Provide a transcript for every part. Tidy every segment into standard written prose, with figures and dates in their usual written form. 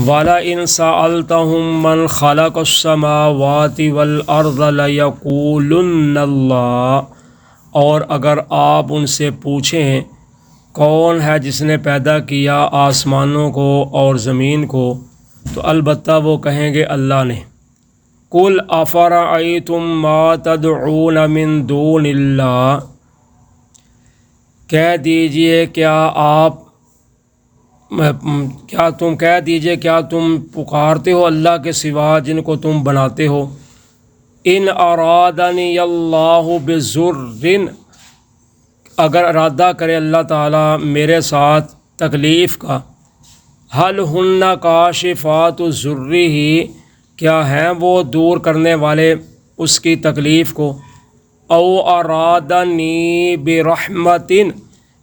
وَلَئِن سَأَلْتَهُم مَّنْ خَلَقَ السَّمَاوَاتِ وَالْأَرْضَ لَيَقُولُنَّ اللَّهُ، اور اگر آپ ان سے پوچھیں کون ہے جس نے پیدا کیا آسمانوں کو اور زمین کو، تو البتہ وہ کہیں گے اللہ نے۔ قُلْ أَفَرَأَيْتُم مَّا تَدْعُونَ مِن دُونِ اللَّهِ، کہہ دیجئے کیا تم پکارتے ہو اللہ کے سوا جن کو تم بناتے ہو۔ ان ارادنی اللہ بضر، اگر ارادہ کرے اللہ تعالیٰ میرے ساتھ تکلیف کا، هل ہن کاشفات ضرہ، کیا ہیں وہ دور کرنے والے اس کی تکلیف کو، او ارادنی برحمت،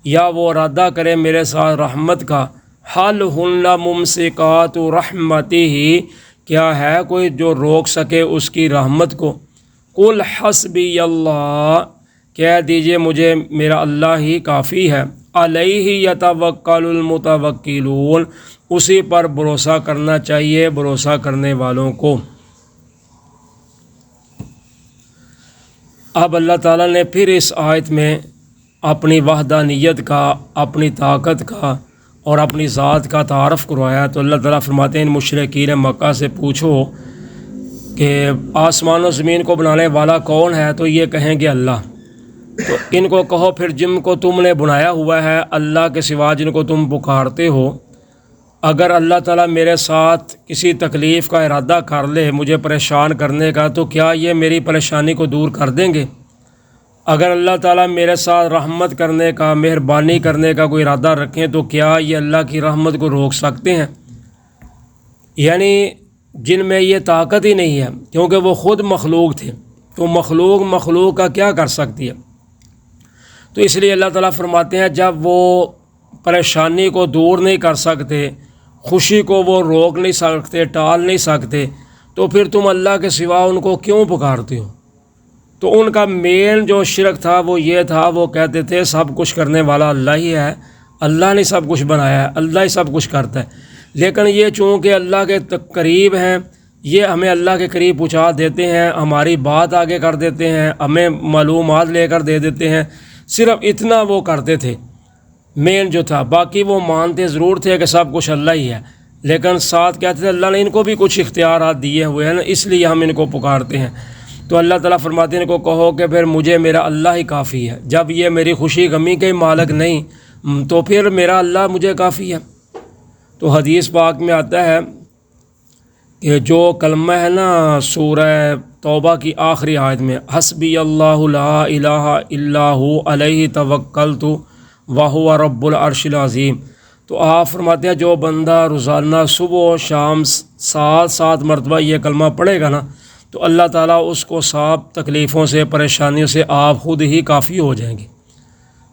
یا وہ ارادہ کرے میرے ساتھ رحمت کا، هل ہن ممسکات رحمتہ، کیا ہے کوئی جو روک سکے اس کی رحمت کو۔ قل حسبی اللہ، کہہ دیجئے مجھے میرا اللہ ہی کافی ہے۔ علیہ یتوکل المتوکلون، اسی پر بھروسہ کرنا چاہیے بھروسہ کرنے والوں کو۔ اب اللہ تعالیٰ نے پھر اس آیت میں اپنی وحدانیت کا، اپنی طاقت کا اور اپنی ذات کا تعارف کروایا۔ تو اللہ تعالیٰ فرماتے ہیں ان مشرکین مکہ سے پوچھو کہ آسمان و زمین کو بنانے والا کون ہے، تو یہ کہیں گے اللہ۔ تو ان کو کہو پھر جن کو تم نے بنایا ہوا ہے اللہ کے سوا جن کو تم پکارتے ہو، اگر اللہ تعالیٰ میرے ساتھ کسی تکلیف کا ارادہ کر لے مجھے پریشان کرنے کا، تو کیا یہ میری پریشانی کو دور کر دیں گے؟ اگر اللہ تعالیٰ میرے ساتھ رحمت کرنے کا، مہربانی کرنے کا کوئی ارادہ رکھیں، تو کیا یہ اللہ کی رحمت کو روک سکتے ہیں؟ یعنی جن میں یہ طاقت ہی نہیں ہے، کیونکہ وہ خود مخلوق تھے، تو مخلوق کا کیا کر سکتی ہے؟ تو اس لیے اللہ تعالیٰ فرماتے ہیں جب وہ پریشانی کو دور نہیں کر سکتے، خوشی کو وہ روک نہیں سکتے، ٹال نہیں سکتے، تو پھر تم اللہ کے سوا ان کو کیوں پکارتے ہو؟ تو ان کا مین جو شرک تھا وہ یہ تھا، وہ کہتے تھے سب کچھ کرنے والا اللہ ہی ہے، اللہ نے سب کچھ بنایا ہے، اللہ ہی سب کچھ کرتا ہے۔ لیکن یہ چونکہ اللہ کے قریب ہیں، یہ ہمیں اللہ کے قریب پہنچا دیتے ہیں، ہماری بات آگے کر دیتے ہیں، ہمیں معلومات لے کر دے دیتے ہیں، صرف اتنا وہ کرتے تھے مین جو تھا۔ باقی وہ مانتے ضرور تھے کہ سب کچھ اللہ ہی ہے، لیکن ساتھ کہتے تھے اللہ نے ان کو بھی کچھ اختیارات دیے ہوئے ہیں نا، اس لیے ہم ان کو پکارتے ہیں۔ تو اللہ تعالیٰ فرماتے ہیں ان کو کہو کہ پھر مجھے میرا اللہ ہی کافی ہے، جب یہ میری خوشی غمی کے مالک نہیں تو پھر میرا اللہ مجھے کافی ہے۔ تو حدیث پاک میں آتا ہے کہ جو کلمہ ہے نا سورہ توبہ کی آخری آیت میں، حسبی اللہ لا الہ الا ہو علیہ توکلت وہو رب العرش العظیم، تو آپ فرماتے ہیں جو بندہ روزانہ صبح و شام 7 مرتبہ یہ کلمہ پڑھے گا نا، تو اللہ تعالیٰ اس کو سب تکلیفوں سے، پریشانیوں سے آپ خود ہی کافی ہو جائیں گے۔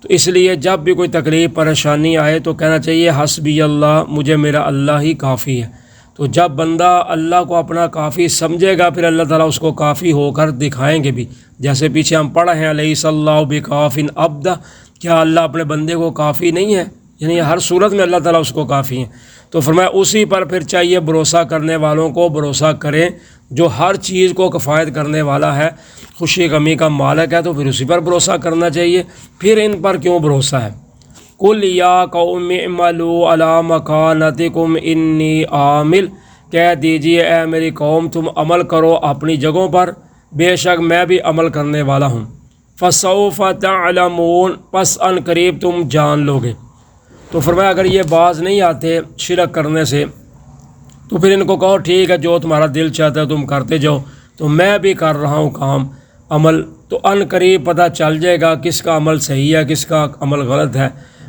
تو اس لیے جب بھی کوئی تکلیف پریشانی آئے تو کہنا چاہیے حسبی اللہ، مجھے میرا اللہ ہی کافی ہے۔ تو جب بندہ اللہ کو اپنا کافی سمجھے گا پھر اللہ تعالیٰ اس کو کافی ہو کر دکھائیں گے بھی، جیسے پیچھے ہم پڑھے ہیں الیس اللہ بکاف عبدہ، کیا اللہ اپنے بندے کو کافی نہیں ہے؟ یعنی ہر صورت میں اللہ تعالیٰ اس کو کافی ہیں۔ تو فرمایا اسی پر پھر چاہیے بھروسہ کرنے والوں کو بھروسہ کریں، جو ہر چیز کو کفایت کرنے والا ہے، خوشی غمی کا مالک ہے، تو پھر اسی پر بھروسہ کرنا چاہیے، پھر ان پر کیوں بھروسہ ہے؟ قل یا قوم اعملوا علی مکانتکم انی عامل، کہہ دیجئے اے میری قوم تم عمل کرو اپنی جگہوں پر، بے شک میں بھی عمل کرنے والا ہوں۔ فسوف تعلمون، پس ان قریب تم جان لوگے۔ تو فرمایا اگر یہ باز نہیں آتے شرک کرنے سے تو پھر ان کو کہو ٹھیک ہے جو تمہارا دل چاہتا ہے تم کرتے جاؤ، تو میں بھی کر رہا ہوں کام عمل، تو ان قریب پتہ چل جائے گا کس کا عمل صحیح ہے کس کا عمل غلط ہے۔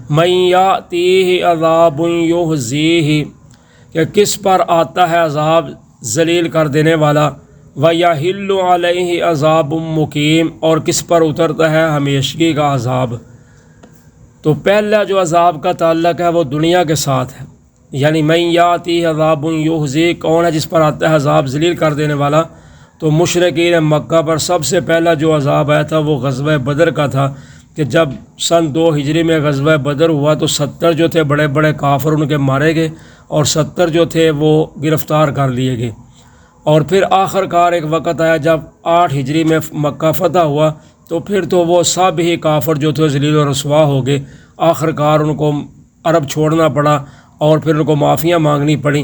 من یاتیہ عذاب یخزیہ، کہ کس پر آتا ہے عذاب ذلیل کر دینے والا، ویحل علیہ عذاب مقیم، اور کس پر اترتا ہے ہمیشگی کا عذاب۔ تو پہلا جو عذاب کا تعلق ہے وہ دنیا کے ساتھ ہے، یعنی من یاتی عذاب یخزی، کون ہے جس پر آتا ہے عذاب ذلیل کر دینے والا؟ تو مشرکین مکہ پر سب سے پہلا جو عذاب آیا تھا وہ غزوہ بدر کا تھا، کہ جب سن 2 ہجری میں غزوہ بدر ہوا تو 70 جو تھے بڑے بڑے کافر ان کے مارے گئے اور 70 جو تھے وہ گرفتار کر لیے گئے، اور پھر آخر کار ایک وقت آیا جب 8 ہجری میں مکہ فتح ہوا تو پھر تو وہ سب ہی کافر جو تھے ذلیل و رسوا ہو گئے، آخر کار ان کو عرب چھوڑنا پڑا اور پھر ان کو معافیاں مانگنی پڑیں۔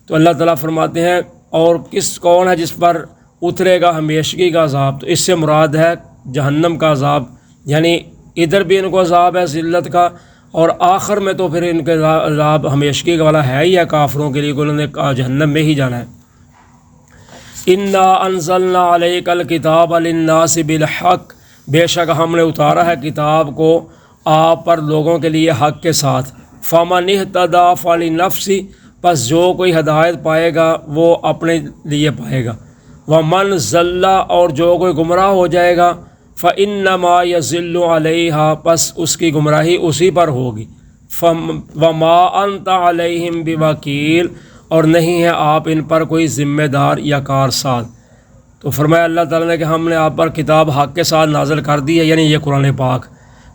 تو اللہ تعالیٰ فرماتے ہیں اور کون ہے جس پر اترے گا ہمیشگی کا عذاب، تو اس سے مراد ہے جہنم کا عذاب، یعنی ادھر بھی ان کو عذاب ہے ذلت کا، اور آخر میں تو پھر ان کے عذاب ہمیشگی والا ہے ہی ہے کافروں کے لیے، انہوں نے جہنم میں ہی جانا ہے۔ انا انزلنا علیک الکتاب للناس بالحق، بے شک ہم نے اتارا ہے کتاب کو آپ پر لوگوں کے لیے حق کے ساتھ۔ فمن اہتدی فلنفسہ، پس جو کوئی ہدایت پائے گا وہ اپنے لیے پائے گا، ومن ضل، اور جو کوئی گمراہ ہو جائے گا، فإنما یضل علیہا، پس اس کی گمراہی اسی پر ہوگی۔ وما انت علیہم بوکیل، اور نہیں ہے آپ ان پر کوئی ذمہ دار یا کارساز۔ تو فرمایا اللہ تعالیٰ نے کہ ہم نے آپ پر کتاب حق کے ساتھ نازل کر دی ہے، یعنی یہ قرآن پاک۔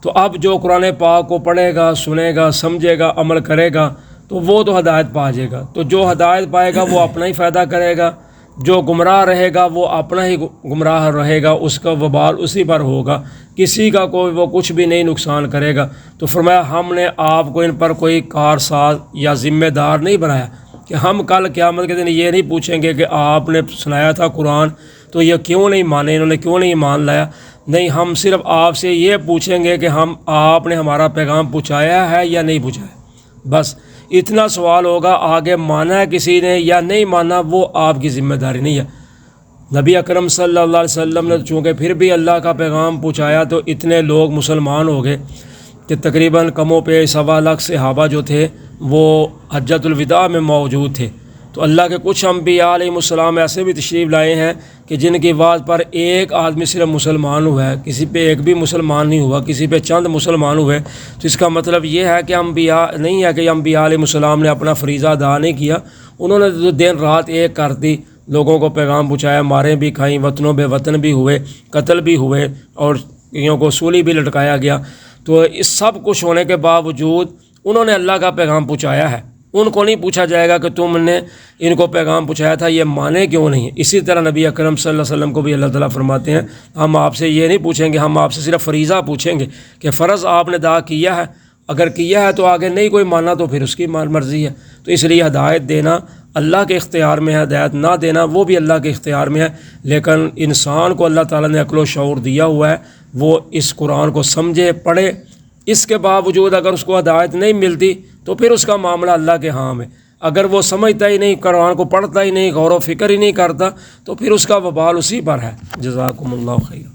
تو اب جو قرآن پاک کو پڑھے گا، سنے گا، سمجھے گا، عمل کرے گا تو وہ تو ہدایت پا جائے گا۔ تو جو ہدایت پائے گا وہ اپنا ہی فائدہ کرے گا، جو گمراہ رہے گا وہ اپنا ہی گمراہ رہے گا، اس کا وبال اسی پر ہوگا، کسی کا کوئی وہ کچھ بھی نہیں نقصان کرے گا۔ تو فرمایا ہم نے آپ کو ان پر کوئی کارساز یا ذمہ دار نہیں بنایا کہ ہم کل قیامت کے دن یہ نہیں پوچھیں گے کہ آپ نے سنایا تھا قرآن تو یہ کیوں نہیں مانے، انہوں نے کیوں نہیں مان لایا۔ نہیں، ہم صرف آپ سے یہ پوچھیں گے کہ آپ نے ہمارا پیغام پہنچایا ہے یا نہیں پہنچایا، بس اتنا سوال ہوگا۔ آگے مانا ہے کسی نے یا نہیں مانا وہ آپ کی ذمہ داری نہیں ہے۔ نبی اکرم صلی اللہ علیہ وسلم نے چونکہ پھر بھی اللہ کا پیغام پہنچایا تو اتنے لوگ مسلمان ہو گئے کہ تقریباً کم و بیش 1.25 لاکھ صحابہ جو تھے وہ حجۃ الوداع میں موجود تھے۔ تو اللہ کے کچھ انبیاء علیہ السلام ایسے بھی تشریف لائے ہیں کہ جن کی بات پر ایک آدمی صرف مسلمان ہوا ہے، کسی پہ ایک بھی مسلمان نہیں ہوا، کسی پہ چند مسلمان ہوئے۔ تو اس کا مطلب یہ ہے کہ انبیاء نہیں ہے کہ انبیاء علیہ السلام نے اپنا فریضہ ادا نہیں کیا، انہوں نے تو دن رات ایک کر دی، لوگوں کو پیغام پہنچایا، ماریں بھی کھائیں، وطنوں بے وطن بھی ہوئے، قتل بھی ہوئے، اور کئیوں کو سولی بھی لٹکایا گیا۔ تو اس سب کچھ ہونے کے باوجود انہوں نے اللہ کا پیغام پہنچایا ہے، ان کو نہیں پوچھا جائے گا کہ تم نے ان کو پیغام پہنچایا تھا یہ مانے کیوں نہیں۔ اسی طرح نبی اکرم صلی اللہ علیہ وسلم کو بھی اللہ تعالیٰ فرماتے ہیں ہم آپ سے یہ نہیں پوچھیں گے، ہم آپ سے صرف فریضہ پوچھیں گے کہ فرض آپ نے ادا کیا ہے، اگر کیا ہے تو آگے نہیں کوئی مانا تو پھر اس کی مرضی ہے۔ تو اس لیے ہدایت دینا اللہ کے اختیار میں ہے، ہدایت نہ دینا وہ بھی اللہ کے اختیار میں ہے، لیکن انسان کو اللہ تعالیٰ نے عقل و شعور دیا ہوا ہے، وہ اس قرآن کو سمجھے، پڑھے۔ اس کے باوجود اگر اس کو ہدایت نہیں ملتی تو پھر اس کا معاملہ اللہ کے ہاں ہے۔ اگر وہ سمجھتا ہی نہیں، قرآن کو پڑھتا ہی نہیں، غور و فکر ہی نہیں کرتا تو پھر اس کا وبال اسی پر ہے۔ جزاکم اللہ خیر۔